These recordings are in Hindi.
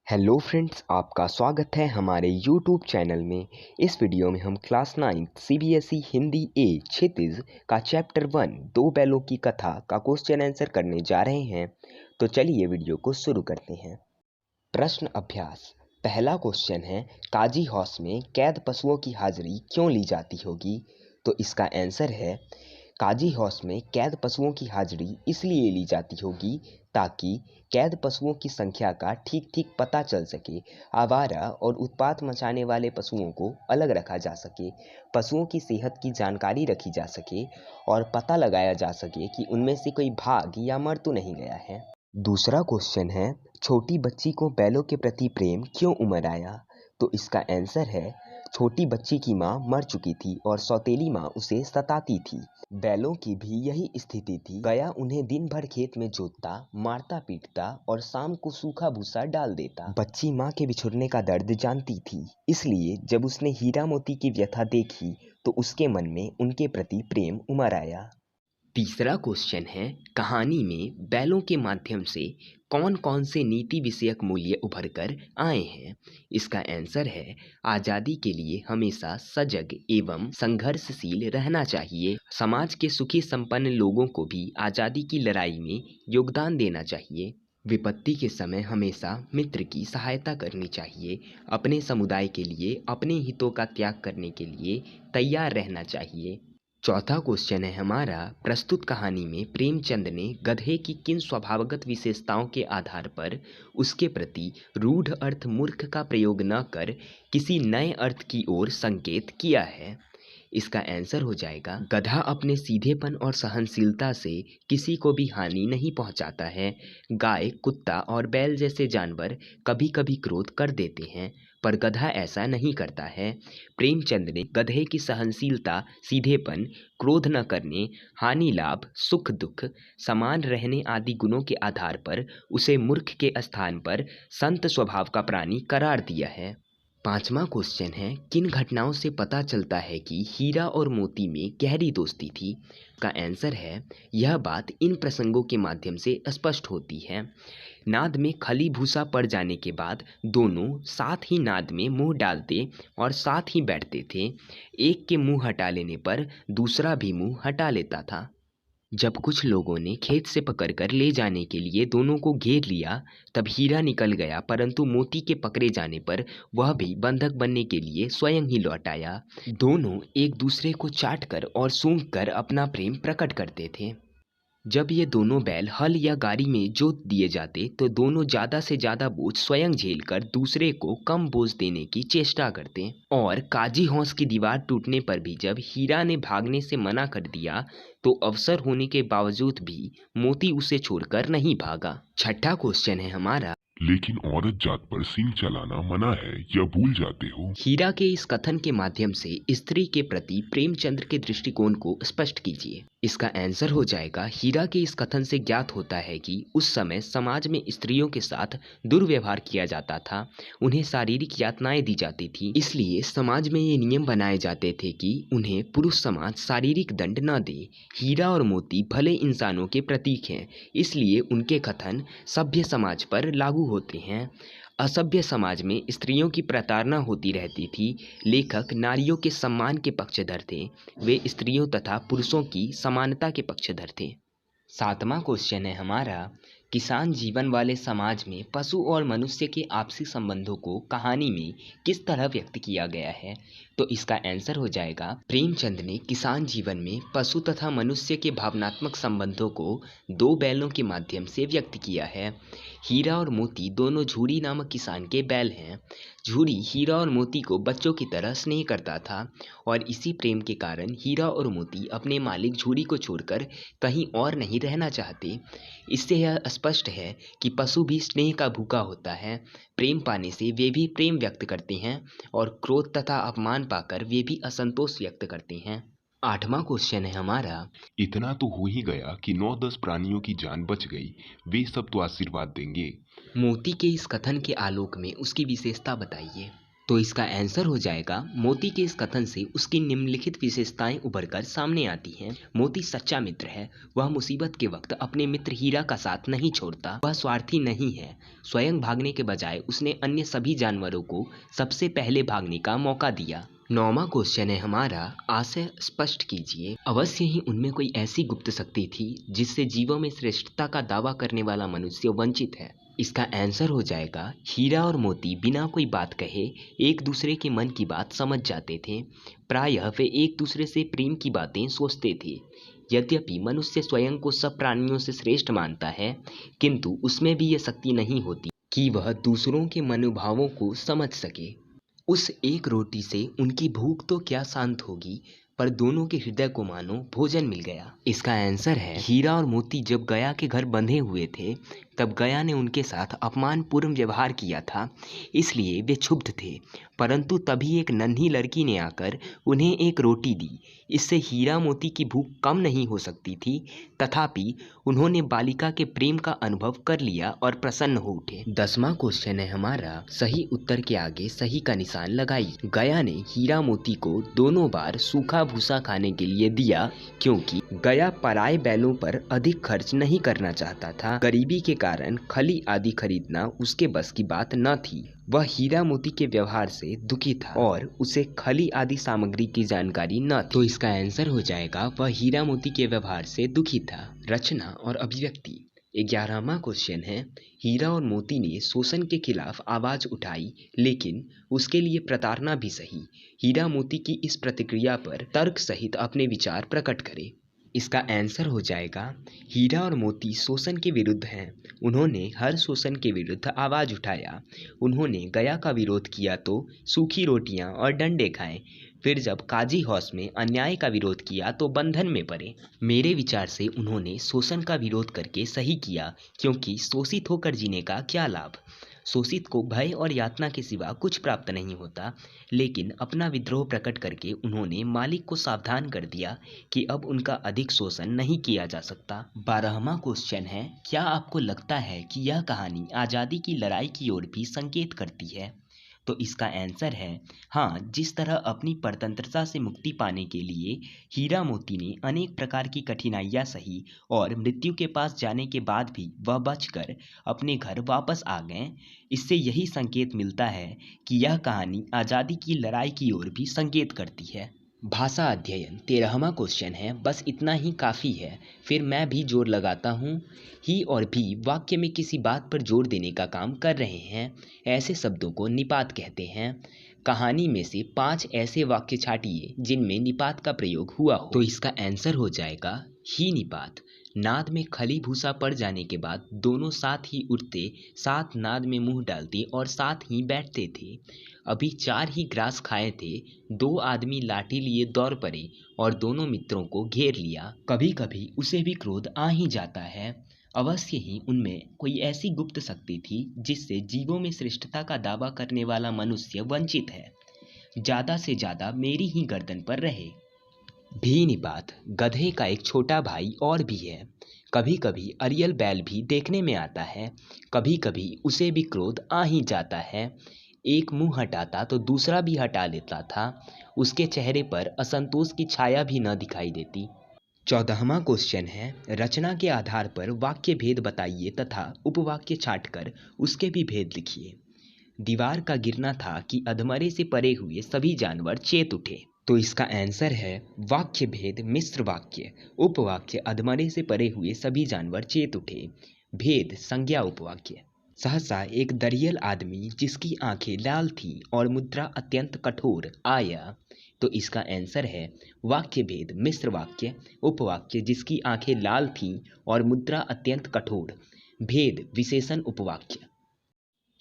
हेलो फ्रेंड्स, आपका स्वागत है हमारे यूट्यूब चैनल में। इस वीडियो में हम क्लास 9 सीबीएसई हिंदी ए क्षितिज का चैप्टर 1 दो बैलों की कथा का क्वेश्चन आंसर करने जा रहे हैं। तो चलिए वीडियो को शुरू करते हैं। प्रश्न अभ्यास। पहला क्वेश्चन है, काजी हाउस में कैद पशुओं की हाजिरी क्यों ली जाती होगी? तो इसका आंसर है, काजी हाउस में कैद पशुओं की हाजिरी इसलिए ली जाती होगी ताकि कैद पशुओं की संख्या का ठीक ठीक पता चल सके, आवारा और उत्पात मचाने वाले पशुओं को अलग रखा जा सके, पशुओं की सेहत की जानकारी रखी जा सके और पता लगाया जा सके कि उनमें से कोई भाग या मर तो नहीं गया है। दूसरा क्वेश्चन है, छोटी बच्ची को बैलों के प्रति प्रेम क्यों उमड़ आया? तो इसका आंसर है, छोटी बच्ची की माँ मर चुकी थी और सौतेली माँ उसे सताती थी। बैलों की भी यही स्थिति थी। गया उन्हें दिन भर खेत में जोतता, मारता पीटता और शाम को सूखा भूसा डाल देता। बच्ची माँ के बिछुड़ने का दर्द जानती थी, इसलिए जब उसने हीरा मोती की व्यथा देखी तो उसके मन में उनके प्रति प्रेम उमड़ आया। तीसरा क्वेश्चन है, कहानी में बैलों के माध्यम से कौन कौन से नीति विषयक मूल्य उभर कर आए हैं? इसका आंसर है, आज़ादी के लिए हमेशा सजग एवं संघर्षशील रहना चाहिए। समाज के सुखी संपन्न लोगों को भी आज़ादी की लड़ाई में योगदान देना चाहिए। विपत्ति के समय हमेशा मित्र की सहायता करनी चाहिए। अपने समुदाय के लिए अपने हितों का त्याग करने के लिए तैयार रहना चाहिए। चौथा क्वेश्चन है हमारा, प्रस्तुत कहानी में प्रेमचंद ने गधे की किन स्वभावगत विशेषताओं के आधार पर उसके प्रति रूढ़ अर्थ मूर्ख का प्रयोग न कर किसी नए अर्थ की ओर संकेत किया है? इसका आंसर हो जाएगा, गधा अपने सीधेपन और सहनशीलता से किसी को भी हानि नहीं पहुंचाता है। गाय, कुत्ता और बैल जैसे जानवर कभी कभी क्रोध कर देते हैं, पर गधा ऐसा नहीं करता है। प्रेमचंद ने गधे की सहनशीलता, सीधेपन, क्रोध न करने, हानि लाभ, सुख दुख, समान रहने आदि गुणों के आधार पर उसे मूर्ख के स्थान पर संत स्वभाव का प्राणी करार दिया है। पांचवा क्वेश्चन है, किन घटनाओं से पता चलता है कि हीरा और मोती में गहरी दोस्ती थी? का आंसर है, यह बात इन प्रसंगों के माध्यम से स्पष्ट होती है। नाद में खली भूसा पड़ जाने के बाद दोनों साथ ही नाद में मुंह डालते और साथ ही बैठते थे। एक के मुंह हटा लेने पर दूसरा भी मुंह हटा लेता था। जब कुछ लोगों ने खेत से पकड़कर ले जाने के लिए दोनों को घेर लिया, तब हीरा निकल गया, परंतु मोती के पकड़े जाने पर वह भी बंधक बनने के लिए स्वयं ही लौट आया। दोनों एक दूसरे को चाटकर और सूंघकर अपना प्रेम प्रकट करते थे। जब ये दोनों बैल हल या गाड़ी में जोत दिए जाते तो दोनों ज़्यादा से ज़्यादा बोझ स्वयं झेलकर दूसरे को कम बोझ देने की चेष्टा करते। और काजी हौस की दीवार टूटने पर भी जब हीरा ने भागने से मना कर दिया तो अवसर होने के बावजूद भी मोती उसे छोड़कर नहीं भागा। छठा क्वेश्चन है हमारा, लेकिन औरत जात पर सींग चलाना मना है, यह भूल जाते हो? हीरा के इस कथन के माध्यम से स्त्री के प्रति प्रेमचंद्र के दृष्टिकोण को स्पष्ट कीजिए। इसका आंसर हो जाएगा, हीरा के इस कथन से ज्ञात होता है कि उस समय समाज में स्त्रियों के साथ दुर्व्यवहार किया जाता था, उन्हें शारीरिक यातनाएं दी जाती थी। इसलिए समाज में ये नियम बनाए जाते थे कि उन्हें पुरुष समाज शारीरिक दंड न दे। हीरा और मोती भले इंसानों के प्रतीक हैं, इसलिए उनके कथन सभ्य समाज पर लागू होते हैं। असभ्य समाज में स्त्रियों की प्रताड़ना होती रहती थी। लेखक नारियों के सम्मान के पक्षधर थे, वे स्त्रियों तथा पुरुषों की समानता के पक्षधर थे। सातवां क्वेश्चन है हमारा, किसान जीवन वाले समाज में पशु और मनुष्य के आपसी संबंधों को कहानी में किस तरह व्यक्त किया गया है? तो इसका आंसर हो जाएगा, प्रेमचंद ने किसान जीवन में पशु तथा मनुष्य के भावनात्मक संबंधों को दो बैलों के माध्यम से व्यक्त किया है। हीरा और मोती दोनों झूरी नामक किसान के बैल हैं। झूरी हीरा और मोती को बच्चों की तरह स्नेह करता था और इसी प्रेम के कारण हीरा और मोती अपने मालिक झूरी को छोड़कर कहीं और नहीं रहना चाहते। इससे यह स्पष्ट है कि पशु भी स्नेह का भूखा होता है। प्रेम पाने से वे भी प्रेम व्यक्त करते हैं और क्रोध तथा अपमान पाकर वे भी असंतोष व्यक्त करते हैं। आठवां क्वेश्चन है हमारा, इतना तो हो ही गया कि 9-10 प्राणियों की जान बच गई, वे सब तो आशीर्वाद देंगे। मोती के इस कथन के आलोक में उसकी विशेषता बताइए। तो इसका आंसर हो जाएगा मोती के इस कथन से उसकी निम्नलिखित विशेषताएं उभरकर सामने आती हैं। मोती सच्चा मित्र है। वह मुसीबत के वक्त अपने मित्र हीरा का साथ नहीं छोड़ता। वह स्वार्थी नहीं है। स्वयं भागने के बजाय उसने अन्य सभी जानवरों को सबसे पहले भागने का मौका दिया। 9वां क्वेश्चन है हमारा, आशय स्पष्ट कीजिए। अवश्य ही उनमें कोई ऐसी गुप्त शक्ति थी जिससे जीवों में श्रेष्ठता का दावा करने वाला मनुष्य वंचित है। इसका आंसर हो जाएगा हीरा और मोती बिना कोई बात कहे एक दूसरे के मन की बात समझ जाते थे। प्रायः वे एक दूसरे से प्रेम की बातें सोचते थे। यद्यपि मनुष्य स्वयं को सब प्राणियों से श्रेष्ठ मानता है, किंतु उसमें भी यह शक्ति नहीं होती कि वह दूसरों के मनोभावों को समझ सके। उस एक रोटी से उनकी भूख तो क्या शांत होगी, पर दोनों के हृदय को मानो भोजन मिल गया। इसका आंसर है हीरा और मोती जब गया के घर बंधे हुए थे तब गया ने उनके साथ अपमानपूर्ण व्यवहार किया था, इसलिए वे क्षुब्ध थे। परंतु तभी एक नन्ही लड़की ने आकर उन्हें एक रोटी दी। इससे हीरा मोती की भूख कम नहीं हो सकती थी, तथापि उन्होंने बालिका के प्रेम का अनुभव कर लिया और प्रसन्न हो उठे। 10वां क्वेश्चन है हमारा, सही उत्तर के आगे सही का निशान लगाइए। गया ने हीरा मोती को दोनों बार सूखा भूसा खाने के लिए दिया, क्योंकि गया पराये बैलों पर अधिक खर्च नहीं करना चाहता था। गरीबी के कारण खली आदि खरीदना उसके बस की बात न थी। वह हीरा मोती के व्यवहार से दुखी था और उसे खली आदि सामग्री की जानकारी न थी। तो इसका आंसर हो जाएगा वह हीरा मोती के व्यवहार से दुखी था। रचना और अभिव्यक्ति। 11वां क्वेश्चन है, हीरा और मोती ने शोषण के खिलाफ आवाज उठाई, लेकिन उसके लिए प्रताड़ना भी सही। हीरा मोती की इस प्रतिक्रिया पर तर्क सहित अपने विचार प्रकट करे। इसका आंसर हो जाएगा हीरा और मोती शोषण के विरुद्ध हैं। उन्होंने हर शोषण के विरुद्ध आवाज उठाया। उन्होंने गया का विरोध किया तो सूखी रोटियां और डंडे खाए, फिर जब काजी हौस में अन्याय का विरोध किया तो बंधन में पड़े। मेरे विचार से उन्होंने शोषण का विरोध करके सही किया, क्योंकि शोषित होकर जीने का क्या लाभ। शोषित को भय और यातना के सिवा कुछ प्राप्त नहीं होता, लेकिन अपना विद्रोह प्रकट करके उन्होंने मालिक को सावधान कर दिया कि अब उनका अधिक शोषण नहीं किया जा सकता। 12वां क्वेश्चन है, क्या आपको लगता है कि यह कहानी आज़ादी की लड़ाई की ओर भी संकेत करती है? तो इसका आंसर है हाँ। जिस तरह अपनी परतंत्रता से मुक्ति पाने के लिए हीरा मोती ने अनेक प्रकार की कठिनाइयां सही और मृत्यु के पास जाने के बाद भी वह बचकर अपने घर वापस आ गए, इससे यही संकेत मिलता है कि यह कहानी आज़ादी की लड़ाई की ओर भी संकेत करती है। भाषा अध्ययन। 13वां क्वेश्चन है, बस इतना ही काफ़ी है, फिर मैं भी जोर लगाता हूँ। ही और भी वाक्य में किसी बात पर जोर देने का काम कर रहे हैं। ऐसे शब्दों को निपात कहते हैं। कहानी में से 5 ऐसे वाक्य छाटिए जिनमें निपात का प्रयोग हुआ हो। तो इसका आंसर हो जाएगा ही निपात। नाद में खली भूसा पड़ जाने के बाद दोनों साथ ही उठते, साथ नाद में मुंह डालते और साथ ही बैठते थे। अभी 4 ही ग्रास खाए थे, 2 आदमी लाठी लिए दौड़ पड़े और दोनों मित्रों को घेर लिया। कभी कभी उसे भी क्रोध आ ही जाता है। अवश्य ही उनमें कोई ऐसी गुप्त शक्ति थी जिससे जीवों में श्रेष्ठता का दावा करने वाला मनुष्य वंचित है। ज्यादा से ज्यादा मेरी ही गर्दन पर रहे। भी निपात। गधे का एक छोटा भाई और भी है। कभी कभी अरियल बैल भी देखने में आता है। कभी कभी उसे भी क्रोध आ ही जाता है। एक मुंह हटाता तो दूसरा भी हटा लेता था। उसके चेहरे पर असंतोष की छाया भी न दिखाई देती। 14वां क्वेश्चन है, रचना के आधार पर वाक्य भेद बताइए तथा उपवाक्य छांटकर उसके भी भेद लिखिए। दीवार का गिरना था कि अधमरे से परे हुए सभी जानवर चेत उठे। तो इसका आंसर है वाक्य भेद मिश्र वाक्य। उपवाक्य अधमरे से परे हुए सभी जानवर चेत उठे। भेद संज्ञा उपवाक्य। सहसा एक दरियल आदमी जिसकी आंखें लाल थीं और मुद्रा अत्यंत कठोर आया। तो इसका आंसर है वाक्य भेद मिश्र वाक्य। उपवाक्य जिसकी आंखें लाल थीं और मुद्रा अत्यंत कठोर। भेद विशेषण उपवाक्य।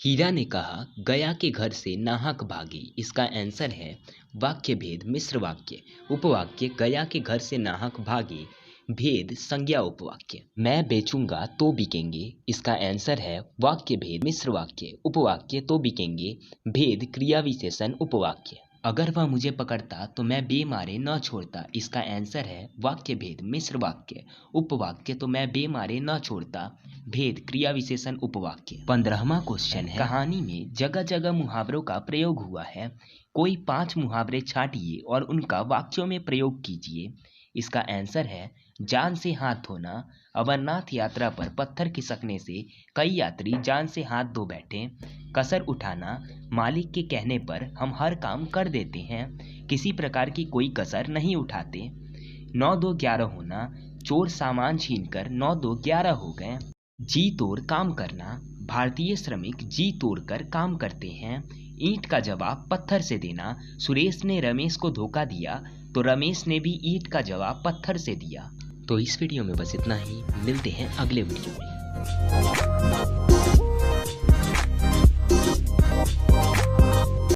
हीरा ने कहा गया के घर से नाहक भागे। इसका आंसर है वाक्य भेद मिश्र वाक्य। उपवाक्य गया के घर से नाहक भागे। भेद संज्ञा उपवाक्य। मैं बेचूंगा तो बिकेंगे। इसका आंसर है वाक्य भेद मिश्र वाक्य। उपवाक्य तो बिकेंगे। भेद क्रिया विशेषण उपवाक्य। अगर वह मुझे पकड़ता तो मैं बेमारे न छोड़ता। इसका आंसर है वाक्य भेद मिश्र वाक्य। उपवाक्य तो मैं बेमारे न छोड़ता, भेद क्रिया विशेषण उपवाक्य। 15वां क्वेश्चन है, कहानी में जगह जगह मुहावरों का प्रयोग हुआ है। कोई 5 मुहावरे छांटिए और उनका वाक्यों में प्रयोग कीजिए। इसका आंसर है जान से हाथ धोना। अमरनाथ यात्रा पर पत्थर खिसकने से कई यात्री जान से हाथ धो बैठे। कसर उठाना, मालिक के कहने पर हम हर काम कर देते हैं, किसी प्रकार की कोई कसर नहीं उठाते। 9 2 11 होना, चोर सामान छीनकर 9 2 11 हो गए। जी तोड़ काम करना, भारतीय श्रमिक जी तोड़ कर काम करते हैं। ईंट का जवाब पत्थर से देना, सुरेश ने रमेश को धोखा दिया तो रमेश ने भी ईंट का जवाब पत्थर से दिया। तो इस वीडियो में बस इतना ही, मिलते हैं अगले वीडियो में।